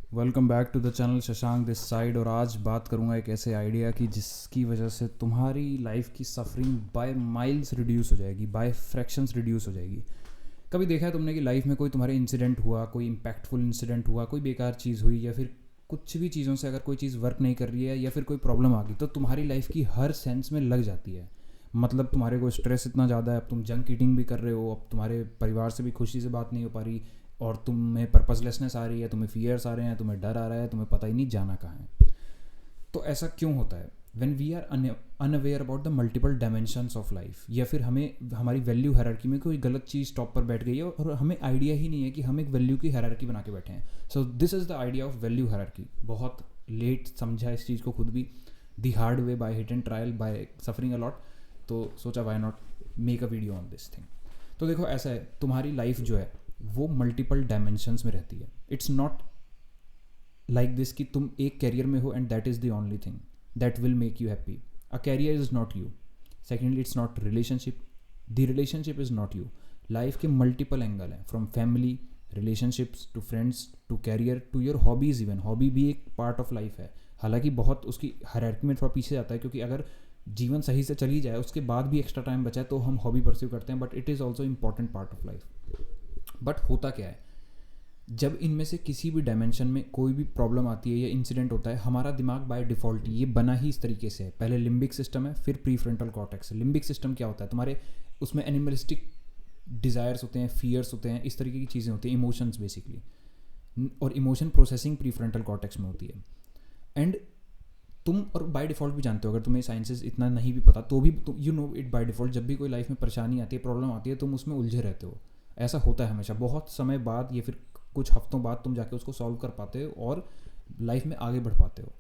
Welcome back to the channel Shashank this side. और आज बात करूंगा एक ऐसे आइडिया की जिसकी वजह से तुम्हारी लाइफ की सफरिंग बाय माइल्स रिड्यूस हो जाएगी, बाय फ्रैक्शंस रिड्यूस हो जाएगी। कभी देखा है तुमने कि लाइफ में कोई तुम्हारे इंसिडेंट हुआ, कोई इम्पैक्टफुल इंसिडेंट हुआ, कोई बेकार चीज़ हुई, या फिर कुछ भी चीज़ों से अगर कोई चीज़ वर्क नहीं कर रही है या फिर कोई प्रॉब्लम आ गई तो तुम्हारी लाइफ की हर सेंस में लग जाती है। मतलब तुम्हारे को स्ट्रेस इतना ज़्यादा है, अब तुम जंक ईटिंग भी कर रहे हो, अब तुम्हारे परिवार से भी खुशी से बात नहीं हो पा रही, और तुम्हें पर्पसलेसनेस आ रही है, तुम्हें फियर्स आ रहे हैं, तुम्हें डर आ रहा है, तुम्हें पता ही नहीं जाना कहाँ है। तो ऐसा क्यों होता है? When we are unaware about the multiple dimensions of life, या फिर हमें हमारी वैल्यू हायरार्की में कोई गलत चीज़ टॉप पर बैठ गई है और हमें आइडिया ही नहीं है कि हम एक वैल्यू की हायरार्की बना के बैठे हैं। So this is the idea of value hierarchy. बहुत लेट समझा इस चीज़ को खुद भी, the hard way, by hit and trial, by suffering a lot. तो सोचा why not make a video on this thing. तो देखो ऐसा है, तुम्हारी लाइफ जो है वो मल्टीपल डायमेंशंस में रहती है। इट्स नॉट लाइक दिस कि तुम एक कैरियर में हो and that is the only thing that will make you happy. A career is not you. Secondly, it's not relationship, the relationship is not you. Life के multiple angle हैं, from family, relationships to friends to career to your hobbies. Even hobby भी एक part of life है, हालांकि बहुत उसकी hierarchy में थोड़ा पीछे जाता है, क्योंकि अगर जीवन सही से चली जाए उसके बाद भी एक्स्ट्रा टाइम बचा है तो हम हॉबी परस्यू करते हैं, but it is also important part of life. But होता क्या है, जब इनमें से किसी भी डायमेंशन में कोई भी प्रॉब्लम आती है या इंसिडेंट होता है, हमारा दिमाग बाय डिफ़ॉल्ट ये बना ही इस तरीके से है। पहले लिम्बिक सिस्टम है, फिर प्रीफ्रंटल कॉर्टेक्स। लिम्बिक सिस्टम क्या होता है? तुम्हारे उसमें एनिमलिस्टिक डिज़ायर्स होते हैं, फियर्स होते हैं, इस तरीके की चीज़ें होती हैं, इमोशंस बेसिकली। और इमोशन प्रोसेसिंग प्रीफ्रंटल कॉर्टेक्स में होती है। एंड तुम और बाय डिफ़ॉल्ट भी जानते हो, अगर तुम्हें साइंसेस इतना नहीं भी पता तो भी तुम you know it by default, जब भी कोई लाइफ में परेशानी आती है, प्रॉब्लम आती है, तुम उसमें उलझे रहते हो। ऐसा होता है हमेशा, बहुत समय बाद या फिर कुछ हफ्तों बाद तुम जाके उसको सॉल्व कर पाते हो और लाइफ में आगे बढ़ पाते हो।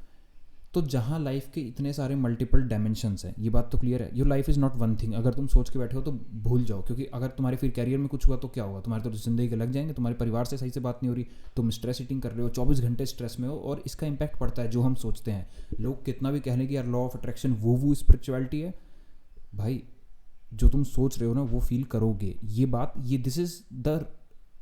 तो जहाँ लाइफ के इतने सारे मल्टीपल डायमेंशंस हैं, ये बात तो क्लियर है, your life is not one thing. अगर तुम सोच के बैठे हो तो भूल जाओ, क्योंकि अगर तुम्हारे फिर कैरियर में कुछ हुआ तो क्या होगा? तुम्हारे तो जिंदगी के लग जाएंगे, तुम्हारे परिवार से सही से बात नहीं हो रही, तुम स्ट्रेस ईटिंग कर रहे हो, 24 घंटे स्ट्रेस में हो, और इसका इम्पैक्ट पड़ता है जो हम सोचते हैं। लोग कितना भी कह लें कि यार लॉ ऑफ अट्रैक्शन वो स्पिरिचुअलिटी है, भाई जो तुम सोच रहे हो ना वो फील करोगे। ये बात, ये this is the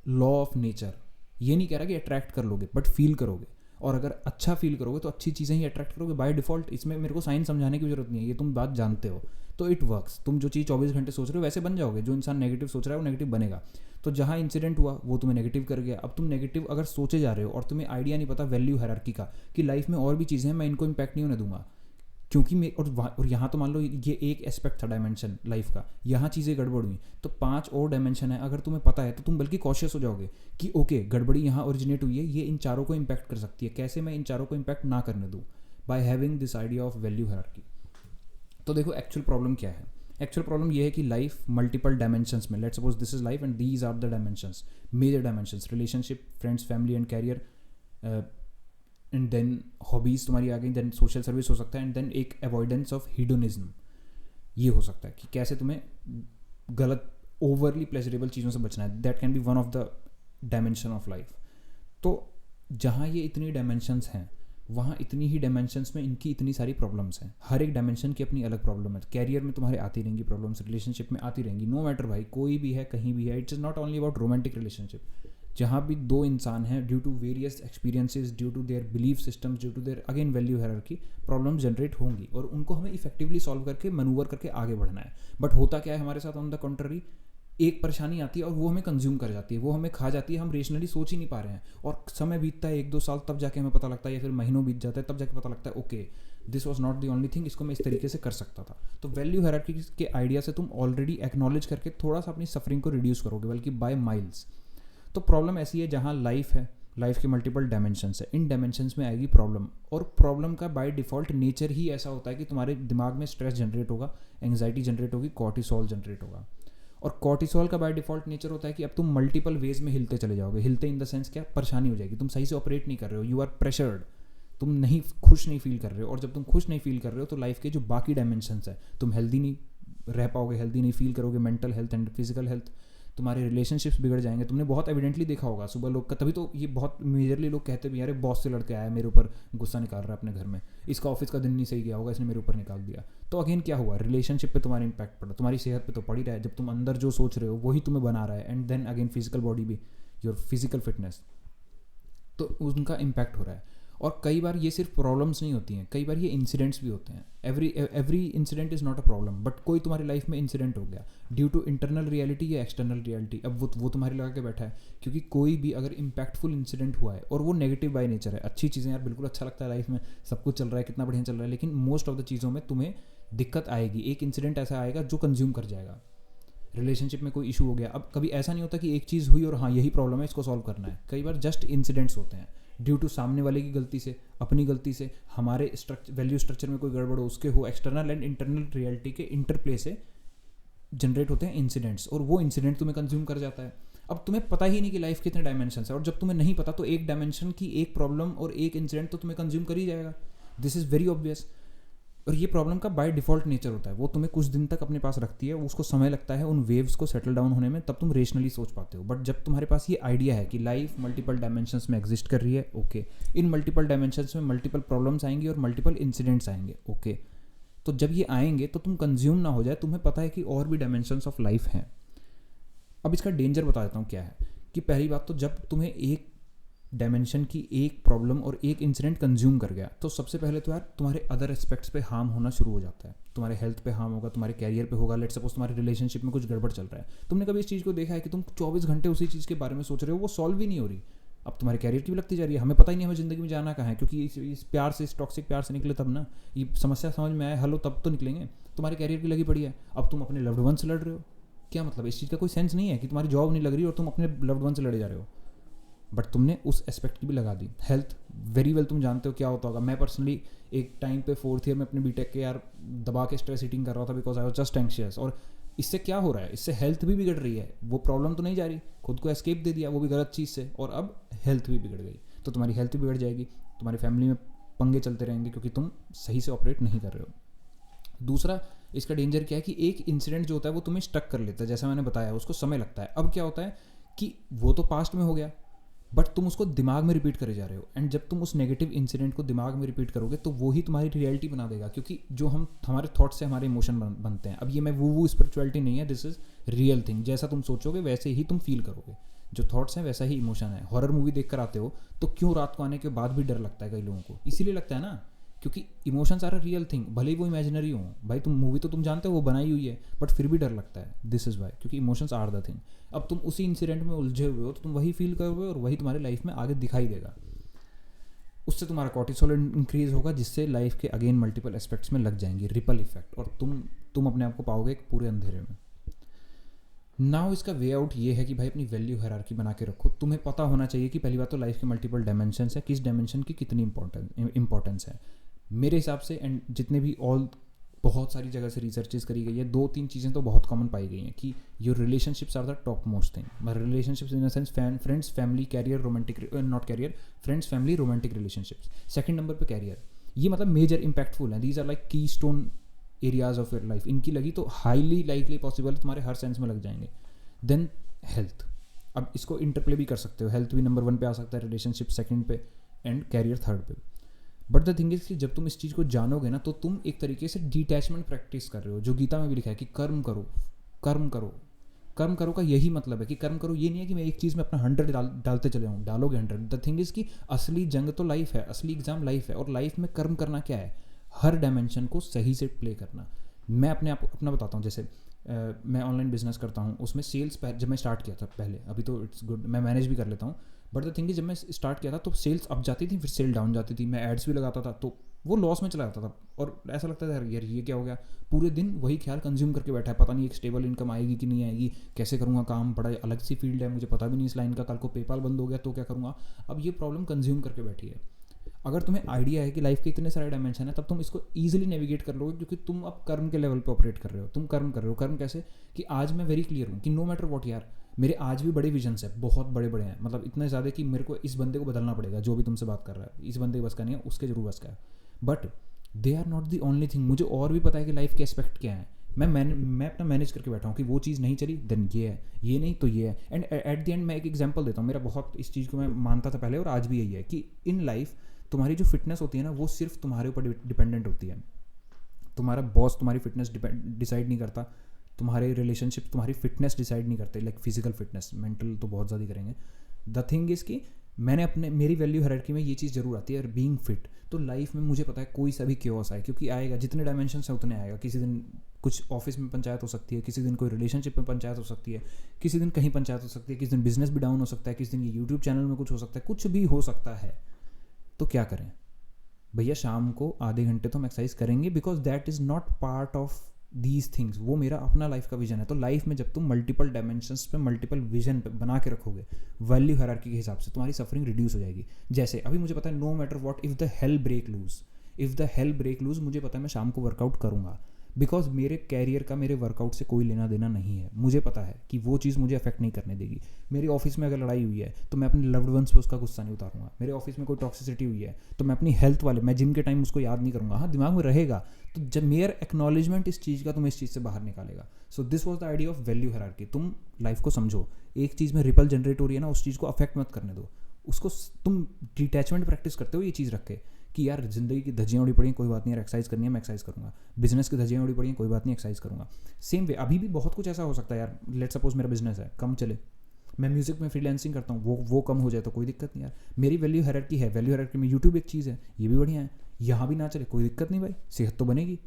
law of nature. ये नहीं कह रहा कि अट्रैक्ट कर लोगे, बट फील करोगे, और अगर अच्छा फील करोगे तो अच्छी चीज़ें ही अट्रैक्ट करोगे बाय डिफ़ॉल्ट। इसमें मेरे को साइंस समझाने की जरूरत नहीं है, ये तुम बात जानते हो। तो इट वर्क्स। तुम जो चीज़ 24 घंटे सोच रहे हो वैसे बन जाओगे। जो इंसान नेगेटिव सोच रहा है वो नेगेटिव बनेगा। तो जहाँ इंसिडेंट हुआ वो तुम्हें नेगेटिव कर गया, अब तुम नेगेटिव अगर सोचे जा रहे हो और तुम्हें आइडिया नहीं पता वैल्यू हायरार्की का, कि लाइफ में और भी चीज़ें हैं, मैं इनको इम्पैक्ट नहीं होने दूंगा, क्योंकि मैं और यहाँ तो मान लो ये एक एस्पेक्ट था डायमेंशन लाइफ का, यहाँ चीज़ें गड़बड़ हुई, तो 5 और डायमेंशन है। अगर तुम्हें पता है तो तुम बल्कि कॉशियस हो जाओगे कि ओके, गड़बड़ी यहाँ ओरिजिनेट हुई है, ये इन चारों को इम्पैक्ट कर सकती है, कैसे मैं इन चारों को इम्पैक्ट ना करने दूँ, by having this idea of value hierarchy. तो देखो एक्चुअल प्रॉब्लम क्या है। एक्चुअल प्रॉब्लम ये है कि लाइफ मल्टीपल डायमेंशंस में, let's suppose this is life and these are the dimensions, major dimensions, relationship, friends, family and career, and then hobbies तुम्हारी आ गई, देन सोशल सर्विस हो सकता है, एंड देन एक अवॉइडेंस ऑफ हीडोनिज्म। ये हो सकता है कि कैसे तुम्हें गलत ओवरली प्लेजरेबल चीज़ों से बचना है। That can be one of the dimension of life. तो जहाँ ये इतनी डायमेंशंस हैं, वहाँ इतनी ही डायमेंशंस में इनकी इतनी सारी प्रॉब्लम्स हैं। हर एक डायमेंशन की अपनी अलग प्रॉब्लम है। कैरियर में तुम्हारे आती रहेंगी प्रॉब्लम्स, रिलेशनशिप में आती रहेंगी, नो मैटर भाई, कोई भी है, कहीं भी है। It's is not only about romantic relationship. जहाँ भी दो इंसान हैं, due to various experiences, due to their belief systems, due to their again value hierarchy, problem generate होंगी, और उनको हमें इफेक्टिवली सॉल्व करके मनूवर करके आगे बढ़ना है। बट होता क्या है हमारे साथ, ऑन द कॉन्ट्ररी, एक परेशानी आती है और वो हमें कंज्यूम कर जाती है, वो हमें खा जाती है, हम रेशनली सोच ही नहीं पा रहे हैं, और समय बीतता है 1-2 साल, तब जाके हमें पता लगता है, या फिर महीनों बीत जाता है तब जाके पता लगता है okay, this was not the only thing, इसको मैं इस तरीके से कर सकता था। तो वैल्यू हायरार्की के आइडिया से तुम ऑलरेडी एक्नॉलेज करके थोड़ा सा अपनी सफरिंग को रिड्यूस करोगे, बल्कि बाय माइल्स। तो प्रॉब्लम ऐसी है, जहाँ लाइफ है, लाइफ के मल्टीपल डायमेंशंस है, इन डायमेंशंस में आएगी प्रॉब्लम, और प्रॉब्लम का बाय डिफ़ॉल्ट नेचर ही ऐसा होता है कि तुम्हारे दिमाग में स्ट्रेस जनरेट होगा, एंग्जाइटी जनरेट होगी, कॉर्टिसोल जनरेट होगा। और कॉर्टिसोल का बाय डिफ़ॉल्ट नेचर होता है कि अब तुम मल्टीपल वेज में हिलते चले जाओगे। हिलते इन द सेंस क्या, परेशानी हो जाएगी, तुम सही से ऑपरेट नहीं कर रहे हो, यू आर प्रेशर्ड, तुम नहीं खुश नहीं फील कर रहे हो, और जब तुम खुश नहीं फील कर रहे हो तो लाइफ के जो बाकी डायमेंशंस है, तुम हेल्दी नहीं रह पाओगे, हेल्दी नहीं फील करोगे, mental health and physical health, तुम्हारे रिलेशनशिप्स बिगड़ जाएंगे। तुमने बहुत एविडेंटली देखा होगा सुबह लोग का, तभी तो ये बहुत मेजरली लोग कहते भी, यार बॉस से लड़के आया, मेरे ऊपर गुस्सा निकाल रहा है अपने घर में, इसका ऑफिस का दिन नहीं सही गया होगा, इसने मेरे ऊपर निकाल दिया। तो अगेन क्या हुआ, रिलेशनशिप पे तुम्हारा इंपैक्ट पड़ा, तुम्हारी सेहत पे तो पड़ ही रहा है, जब तुम अंदर जो सोच रहे हो वही तुम्हें बना रहा है, and then again physical body भी, योर फिजिकल फिटनेस। तो उनका इम्पैक्ट हो रहा है। और कई बार ये सिर्फ प्रॉब्लम्स नहीं होती हैं, कई बार ये इंसिडेंट्स भी होते हैं। Every incident is not a problem, but कोई तुम्हारी लाइफ में इंसिडेंट हो गया ड्यू टू इंटरनल रियलिटी या एक्सटर्नल रियलिटी, अब वो तुम्हारी लगा के बैठा है। क्योंकि कोई भी अगर इम्पैक्टफुल इंसिडेंट हुआ है और वो नेगेटिव बाय नेचर है, अच्छी चीज़ें यार बिल्कुल अच्छा लगता है लाइफ में, सब कुछ चल रहा है, कितना बढ़िया चल रहा है, लेकिन मोस्ट ऑफ द चीज़ों में तुम्हें दिक्कत आएगी। एक इंसिडेंट ऐसा आएगा जो कंज्यूम कर जाएगा। रिलेशनशिप में कोई इशू हो गया, अब कभी ऐसा नहीं होता कि एक चीज़ हुई और हाँ यही प्रॉब्लम है, इसको सॉल्व करना है। कई बार जस्ट इंसिडेंट्स होते हैं ड्यू टू सामने वाले की गलती से, अपनी गलती से, हमारे वैल्यू स्ट्रक्चर में कोई गड़बड़ हो, उसके हो, एक्सटर्नल एंड इंटरनल रियलिटी के इंटरप्ले से जनरेट होते हैं इंसिडेंट्स, और वो इंसिडेंट तुम्हें कंज्यूम कर जाता है। अब तुम्हें पता ही नहीं कि लाइफ के इतने डायमेंशन है, और जब तुम्हें नहीं पता तो एक डायमेंशन की एक प्रॉब्लम और एक इंसिडेंट तो तुम्हें कंज्यूम कर ही जाएगा। This is very obvious. और ये प्रॉब्लम का बाय डिफ़ॉल्ट नेचर होता है, वो तुम्हें कुछ दिन तक अपने पास रखती है, उसको समय लगता है उन वेव्स को सेटल डाउन होने में, तब तुम रेशनली सोच पाते हो। बट जब तुम्हारे पास ये आइडिया है कि लाइफ मल्टीपल डायमेंशंस में एग्जिस्ट कर रही है, ओके, इन मल्टीपल डायमेंशंस में मल्टीपल प्रॉब्लम्स आएंगी और मल्टीपल इंसिडेंट्स आएंगे, ओके, तो जब ये आएंगे तो तुम कंज्यूम ना हो जाए, तुम्हें पता है कि और भी डायमेंशंस ऑफ लाइफ हैं। अब इसका डेंजर बता देता हूँ क्या है। कि पहली बात तो जब तुम्हें एक डायमेंशन की एक प्रॉब्लम और एक इंसिडेंट कंज्यूम कर गया, तो सबसे पहले तो यार तुम्हारे अदर एस्पेक्ट्स पे हार्म होना शुरू हो जाता है। तुम्हारे हेल्थ पे हार्म होगा, तुम्हारे कैरियर पे होगा, लेट सपोज तुम्हारे रिलेशनशिप में कुछ गड़बड़ चल रहा है, तुमने कभी इस चीज़ को देखा है कि तुम 24 घंटे उसी चीज़ के बारे में सोच रहे हो, वो सॉल्व ही नहीं हो रही। अब तुम्हारे कैरियर की भी लगती जा रही है, हमें पता ही नहीं हमें ज़िंदगी में जाना कहाँ है, क्योंकि इस प्यार से, इस टॉक्सिक प्यार से निकले तब ना, ये समस्या समझ में आए, हलो तब तो निकलेंगे। तुम्हारे कैरियर की लगी पड़ी है, अब तुम अपने लव्ड वन से लड़ रहे हो, क्या मतलब? इस चीज़ का कोई सेंस नहीं है कि तुम्हारी जॉब नहीं लग रही और तुम अपने लव्ड वन से लड़े जा रहे हो, बट तुमने उस एस्पेक्ट की भी लगा दी। हेल्थ वेरी वेल तुम जानते हो क्या होता होगा। मैं पर्सनली एक टाइम पे 4th ईयर में अपने बीटेक के यार दबा के स्ट्रेस ईटिंग कर रहा था because I was just anxious, और इससे क्या हो रहा है, इससे हेल्थ भी बिगड़ रही है। वो प्रॉब्लम तो नहीं जा रही, खुद को एस्केप दे दिया, वो भी गलत चीज़ से, और अब हेल्थ भी बिगड़ गई, तो तुम्हारी हेल्थ भी बिगड़ जाएगी, तुम्हारी फैमिली में पंगे चलते रहेंगे क्योंकि तुम सही से ऑपरेट नहीं कर रहे हो। दूसरा इसका डेंजर क्या है कि एक इंसिडेंट जो होता है वो तुम्हें स्टक कर लेता है, जैसा मैंने बताया, उसको समय लगता है। अब क्या होता है कि वो तो पास्ट में हो गया, बट तुम उसको दिमाग में रिपीट करे जा रहे हो, एंड जब तुम उस नेगेटिव इंसिडेंट को दिमाग में रिपीट करोगे तो वो ही तुम्हारी रियलिटी बना देगा, क्योंकि जो हमारे थॉट्स से हमारे इमोशन बनते हैं। अब ये मैं वो स्पिरिचुअलिटी नहीं है, दिस इज रियल थिंग। जैसा तुम सोचोगे वैसे ही तुम फील करोगे, जो थॉट्स हैं वैसा ही इमोशन है। हॉरर मूवी देख कर आते हो तो क्यों रात को आने के बाद भी डर लगता है कई लोगों को? इसीलिए लगता है ना, क्योंकि emotions are a real thing, भले ही वो इमेजिनरी हो। भाई तुम मूवी तो तुम जानते हो वो बनाई हुई है, बट फिर भी डर लगता है। दिस इज़ वाई, क्योंकि इमोशंस आर द थिंग। अब तुम उसी इंसिडेंट में उलझे हुए हो तो तुम वही फील करोगे और वही तुम्हारी लाइफ में आगे दिखाई देगा। उससे तुम्हारा कॉर्टिसोल इंक्रीज होगा, जिससे लाइफ के अगेन मल्टीपल एस्पेक्ट्स में लग जाएंगी रिपल इफेक्ट, और तुम अपने आप को पाओगे एक पूरे अंधेरे में। नाउ इसका वे आउट ये है कि भाई अपनी वैल्यू हायरार्की बना के रखो। तुम्हें पता होना चाहिए कि पहली बात तो लाइफ के मल्टीपल डायमेंशंस है, किस डायमेंशन की कितनी इंपॉर्टेंस है। मेरे हिसाब से, एंड जितने भी बहुत सारी जगह से रिसर्चेस करी गई है, 2-3 चीज़ें तो बहुत कॉमन पाई गई हैं कि your relationships are the top most thing. Relationships in the sense friends, family, career, romantic, not career, friends, family, romantic relationships. Second number पे कैरियर, ये मतलब मेजर इंपैक्टफुल है, these are like keystone areas of your life. इनकी लगी तो highly likely possible तुम्हारे हर sense में लग जाएंगे। देन हेल्थ, अब इसको इंटरप्ले भी कर सकते हो, हेल्थ भी नंबर 1 पे आ सकता है, रिलेशनशिप सेकंड पे, एंड कैरियर थर्ड पे। बट द थिंग इज कि जब तुम इस चीज़ को जानोगे ना, तो तुम एक तरीके से डिटैचमेंट प्रैक्टिस कर रहे हो, जो गीता में भी लिखा है कि कर्म करो, कर्म करो। कर्म करो का यही मतलब है कि कर्म करो, ये नहीं है कि मैं एक चीज़ में अपना 100 डालते चले जाऊँ, डालोगे 100। द थिंग इज़ कि असली जंग तो लाइफ है, असली एग्जाम लाइफ है, और लाइफ में कर्म करना क्या है? हर डायमेंशन को सही से प्ले करना। मैं अपना बताता हूँ, जैसे मैं ऑनलाइन बिजनेस करता हूँ, उसमें सेल्स जब मैं स्टार्ट किया था पहले, अभी तो इट्स गुड, मैं मैनेज भी कर लेता हूँ, बट द थिंग इज जब मैं स्टार्ट किया था तो सेल्स अप जाती थी, फिर सेल डाउन जाती थी, मैं एड्स भी लगाता था तो वो लॉस में चला जाता था, और ऐसा लगता था यार ये क्या हो गया। पूरे दिन वही ख्याल कंज्यूम करके बैठा है, पता नहीं एक स्टेबल इनकम आएगी कि नहीं आएगी, कैसे करूँगा काम, बड़ा अलग सी फील्ड है, मुझे पता भी नहीं इस लाइन का, कल को पेपाल बंद हो गया तो क्या करूँगा। अब ये प्रॉब्लम कंज्यूम करके बैठी है। अगर तुम्हें आइडिया है कि लाइफ के इतने सारे डायमेंशन है, तब तुम इसको ईजिली नेविगेट कर लोगे, क्योंकि तुम अब कर्म के लेवल पे ऑपरेट कर रहे हो, तुम कर्म कर रहे हो। कर्म कैसे? कि आज मैं वेरी क्लियर हूँ कि नो मैटर वॉट यार, मेरे आज भी बड़े विजन्स है, बहुत बड़े बड़े हैं, मतलब इतने ज़्यादा कि मेरे को इस बंदे को बदलना पड़ेगा, जो भी तुमसे बात कर रहा है, इस बंदे के बस का नहीं है, उसके जरूर बस का है। But they are not the only thing. मुझे और भी पता है कि लाइफ के एस्पेक्ट क्या है। मैं अपना मैनेज करके बैठा हूँ कि वो चीज़ नहीं चली, देन ये है, ये नहीं तो ये है। एंड एट द एंड मैं एक एग्जाम्पल देता हूँ, मेरा बहुत इस चीज़ को मैं मानता था पहले और आज भी यही है कि इन लाइफ तुम्हारी जो फिटनेस होती है ना, वो सिर्फ तुम्हारे ऊपर डिपेंडेंट होती है। तुम्हारा बॉस तुम्हारी फिटनेस डिसाइड नहीं करता, तुम्हारे रिलेशनशिप तुम्हारी फिटनेस डिसाइड नहीं करते, लाइक फिजिकल फिटनेस, मेंटल तो बहुत ज़्यादा करेंगे। द थिंग इज़ कि मैंने अपने मेरी वैल्यू हायरार्की में ये चीज़ जरूर आती है, बीइंग फिट। तो लाइफ में मुझे पता है कोई सा भी क्योस आए, क्योंकि आएगा, जितने डायमेंशन है उतने आएगा। किसी दिन कुछ ऑफिस में पंचायत हो सकती है, किसी दिन कोई रिलेशनशिप में पंचायत हो सकती है, किसी दिन कहीं पंचायत हो सकती है, किसी दिन बिजनेस भी डाउन हो सकता है, किसी दिन ये यूट्यूब चैनल में कुछ हो सकता है, कुछ भी हो सकता है। तो क्या करें भैया, शाम को आधे घंटे तो हम एक्सरसाइज करेंगे, because that is not part of these things. वो मेरा अपना लाइफ का विजन है। तो लाइफ में जब तुम मल्टीपल डायमेंशंस पे, मल्टीपल विजन पे बना के रखोगे वैल्यू हायरार्की के हिसाब से, तुम्हारी सफरिंग रिड्यूस हो जाएगी। जैसे अभी मुझे पता है, no matter what, if the hell break loose, मुझे पता है मैं शाम को वर्कआउट करूँगा, बिकॉज मेरे कैरियर का मेरे वर्कआउट से कोई लेना देना नहीं है। मुझे पता है कि वो चीज़ मुझे अफेक्ट नहीं करने देगी। मेरी ऑफिस में अगर लड़ाई हुई है तो मैं अपने लव्ड वंस पे उसका गुस्सा नहीं उतारूंगा। मेरे ऑफिस में कोई टॉक्सिसिटी हुई है तो मैं अपनी हेल्थ वाले, मैं जिम के टाइम उसको याद नहीं करूँगा, हाँ दिमाग में रहेगा। तो जब मेयर एक्नॉलेजमेंट इस चीज़ का तुम्हें इस चीज़ से बाहर निकालेगा। So this was the idea of value hierarchy. तुम लाइफ को समझो, एक चीज़ में रिपल जनरेट हो रही है ना, उस चीज़ को अफेक्ट मत करने दो उसको। तुम डिटैचमेंट प्रैक्टिस करते हो ये चीज़ रख के कि यार जिंदगी की धज्जियाँ उड़ी पड़ी हैं, कोई बात नहीं यार, एक्सरसाइज करनी है मैं एक्सरसाइज करूँगा। बिजनेस की धज्जियाँ उड़ी पड़ी हैं, कोई बात नहीं एक्सरसाइज करूँगा। सेम वे अभी भी बहुत कुछ ऐसा हो सकता है यार। लेट सपोज मेरा बिजनेस है, कम चले, मैं म्यूजिक में फ्रीलांसिंग करता हूँ, वो कम हो जाए तो कोई दिक्कत नहीं यार। मेरी वैल्यू हायरार्की है, वैल्यू हायरार्की में यूट्यूब एक चीज़ है, ये भी बढ़िया है। यहाँ भी ना चले कोई दिक्कत नहीं भाई, सेहत तो बनेगी।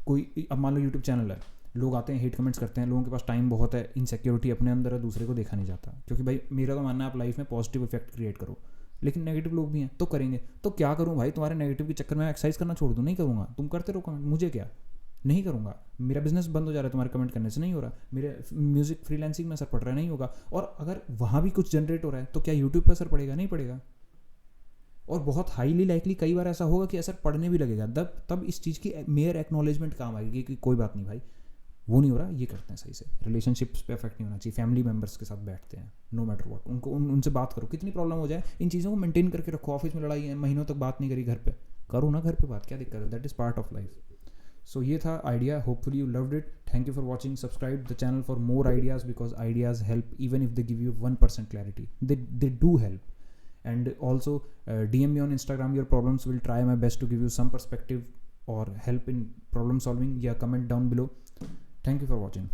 कोई अब मान लो यूट्यूब चैनल है, लोग आते हैं, हेट कमेंट्स करते हैं, लोगों के पास टाइम बहुत है, इनसिक्योरिटी अपने अंदर है, दूसरे को देखा नहीं जाता। क्योंकि भाई मेरा तो मानना है आप लाइफ में पॉजिटिव इफेक्ट क्रिएट करो, लेकिन नेगेटिव लोग भी हैं तो करेंगे। तो क्या करूं भाई, तुम्हारे नेगेटिव के चक्कर में एक्सरसाइज करना छोड़ दूं? नहीं करूंगा। तुम करते रहो कमेंट, मुझे क्या, नहीं करूंगा। मेरा बिजनेस बंद हो जा रहा है तुम्हारे कमेंट करने से, नहीं हो रहा। मेरे म्यूजिक फ्रीलांसिंग में असर पड़ रहा है, नहीं होगा। और अगर वहाँ भी कुछ जनरेट हो रहा है तो क्या यूट्यूब पर असर पड़ेगा? नहीं पड़ेगा। और बहुत हाईली लाइकली कई बार ऐसा होगा कि असर पड़ने भी लगेगा। तब इस चीज़ की मेयर एक्नॉलेजमेंट काम आएगी कि कोई बात नहीं भाई, वो नहीं हो रहा, ये करते हैं सही से। रिलेशनशिप्स पे इफेक्ट नहीं होना चाहिए, फैमिली मेम्बर्स के साथ बैठते हैं, नो मैटर व्हाट, उनको उनसे बात करो, कितनी प्रॉब्लम हो जाए, इन चीज़ों को मेंटेन करके रखो। ऑफिस में लड़ाई है, महीनों तक बात नहीं करी, घर पे करो ना, घर पे बात, क्या दिक्कत है? That is part of life. So ये था idea, hopefully you loved it. Thank you for watching, subscribe the channel for more ideas, because ideas help even if they give you 1% clarity, they do help. And also DM me on Instagram your problems, will try my best to give you some perspective or help in problem solving. Yeah, comment down below. Thank you for watching.